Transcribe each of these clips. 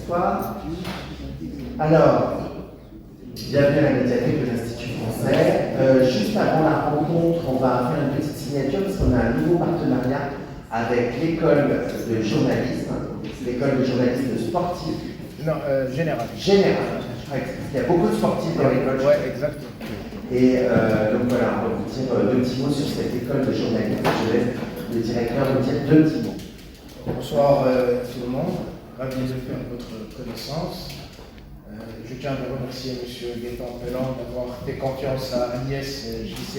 fois. Alors, bienvenue à la médiathèque de l'Institut français. Juste avant la rencontre, on va faire une petite signature parce qu'on a un nouveau partenariat avec l'école de journalisme, l'école de journalisme sportif. Non, général. Général. Il y a beaucoup de sportifs dans l'école. Oui, exactement. Et donc voilà, on va vous dire deux petits mots sur cette école de journalisme. Je laisse le directeur nous dire deux petits mots. Bonsoir tout le monde, ravi de faire votre connaissance. Je tiens à remercier M. Gaëtan Pelland d'avoir fait confiance à l'ISJC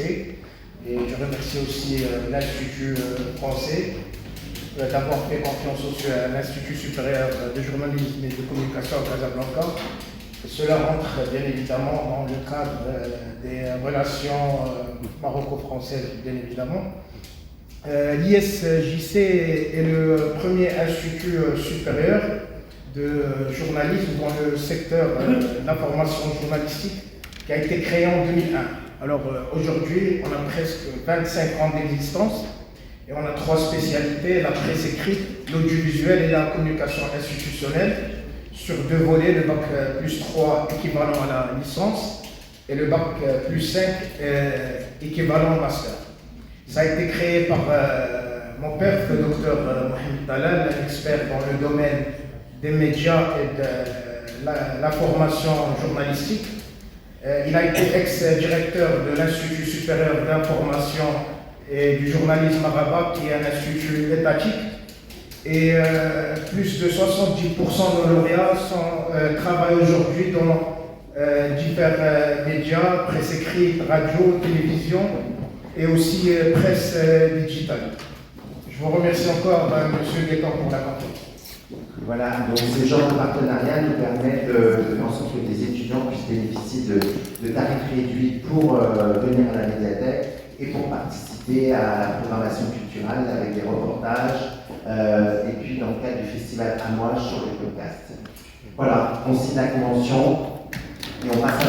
et je remercie aussi l'Institut français d'avoir fait confiance aussi à l'Institut supérieur de journalisme et de communication à Casablanca. Cela rentre bien évidemment dans le cadre des relations maroco-françaises, bien évidemment. L'ISJC est le premier institut supérieur de journalisme dans le secteur de l'information journalistique qui a été créé en 2001. Alors aujourd'hui, on a presque 25 ans d'existence et on a trois spécialités, la presse écrite, l'audiovisuel et la communication institutionnelle, sur deux volets, le bac plus 3 équivalent à la licence et le bac plus 5 équivalent au master. Ça a été créé par mon père, le docteur Mohamed Talal, un expert dans le domaine des médias et de l'information journalistique. Il a été ex-directeur de l'Institut supérieur d'information et du journalisme à Rabat, qui est un institut étatique. Et plus de 70% de nos lauréats travaillent aujourd'hui dans divers médias, presse écrite, radio, télévision et aussi presse digitale. Je vous remercie encore, M. Gaëtan, pour la confiance. Voilà, donc ce genre de partenariat nous permet de faire en sorte que des étudiants puissent bénéficier de tarifs réduits pour venir à la médiathèque et pour participer à la programmation culturelle avec des reportages et puis dans le cadre du festival Amouage sur les podcasts. Voilà, on signe la convention et on passe à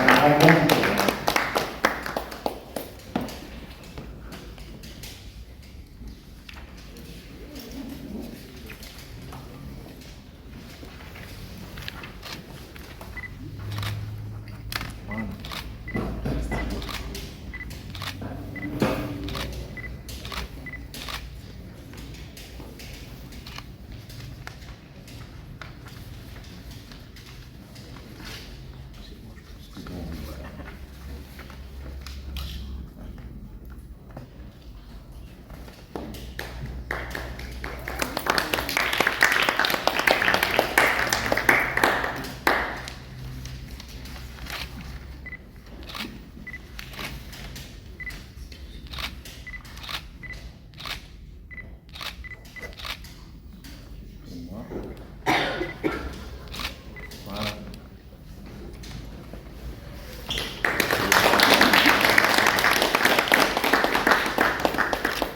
la rencontre.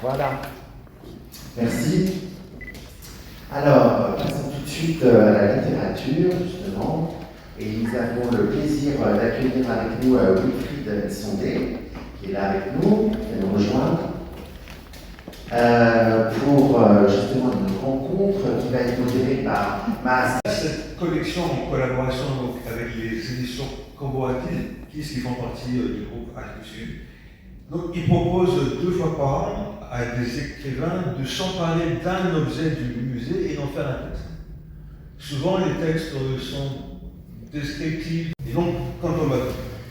Voilà. Merci. Alors, passons tout de suite à la littérature, justement. Et nous avons le plaisir d'accueillir avec nous Wilfried Sondé, qui est là avec nous, qui va nous rejoindre, pour justement une rencontre qui va être modérée par Mas. Cette collection en collaboration donc, avec les éditions Camboatis, qui font partie du groupe Arc-Sud. Donc, ils proposent 2 fois par an à des écrivains de s'emparer d'un objet du musée et d'en faire un texte. Souvent, les textes sont descriptifs. Et donc, quand on m'a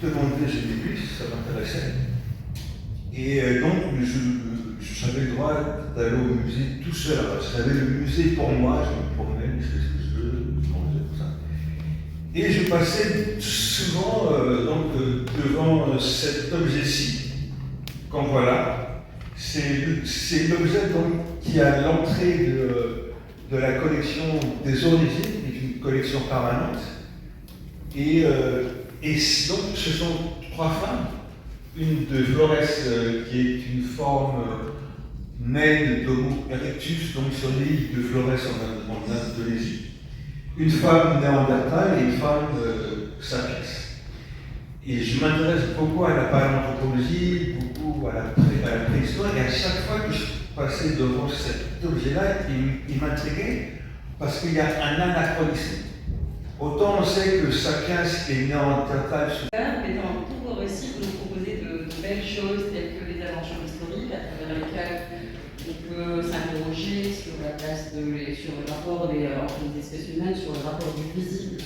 demandé, j'ai dit oui, ça m'intéressait. Et donc, j'avais le droit d'aller au musée tout seul. Alors, j'avais le musée pour moi, je me promenais, je faisais ce que je veux, je mangeais, tout ça. Et je passais souvent devant cet objet-ci. Comme voilà, c'est l'objet qui a l'entrée de la collection des origines, qui est une collection permanente. Et donc ce sont 3 femmes, une de Flores qui est une forme naine d'Homo erectus, donc sur l'île de Flores en Indonésie, une femme néandertale et une femme sapiens. Et je m'intéresse beaucoup à la paléanthropologie, beaucoup à la préhistoire, et à chaque fois que je passais devant cet objet-là, il m'intriguait parce qu'il y a un anachronisme. Autant on sait que chacun est néandertal. Mais dans tout vos récits, vous nous proposez de belles choses telles que les aventures historiques à travers lesquelles on peut s'interroger sur la place sur le rapport entre les espèces humaines, sur le rapport du visible,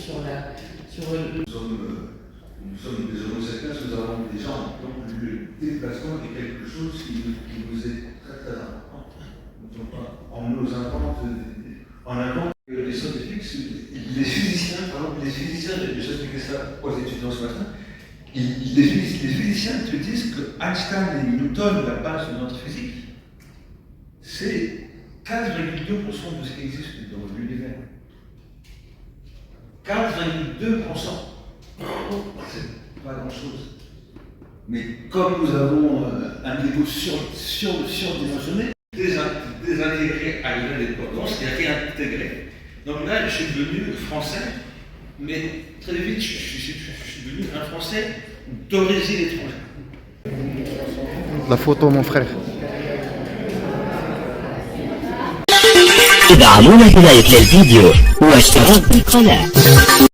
Nous sommes des homo sapiens, nous avons des jambes, donc le déplacement est quelque chose qui nous est très très important. On nous invente, les scientifiques, les physiciens, je vais expliquer ça aux étudiants ce matin, les physiciens te disent que Einstein et Newton, la base de notre physique, c'est 15,2% de ce qui existe dans l'univers. 15,2%. C'est pas grand-chose. Mais comme nous avons un niveau surdimensionné, désintégré à l'état d'indépendance et réintégré. Donc là, je suis devenu français, mais très vite, je suis devenu un français d'origine étrangère. La photo, mon frère. ادعمونا في لايك للفيديو واشتراك بالقناة.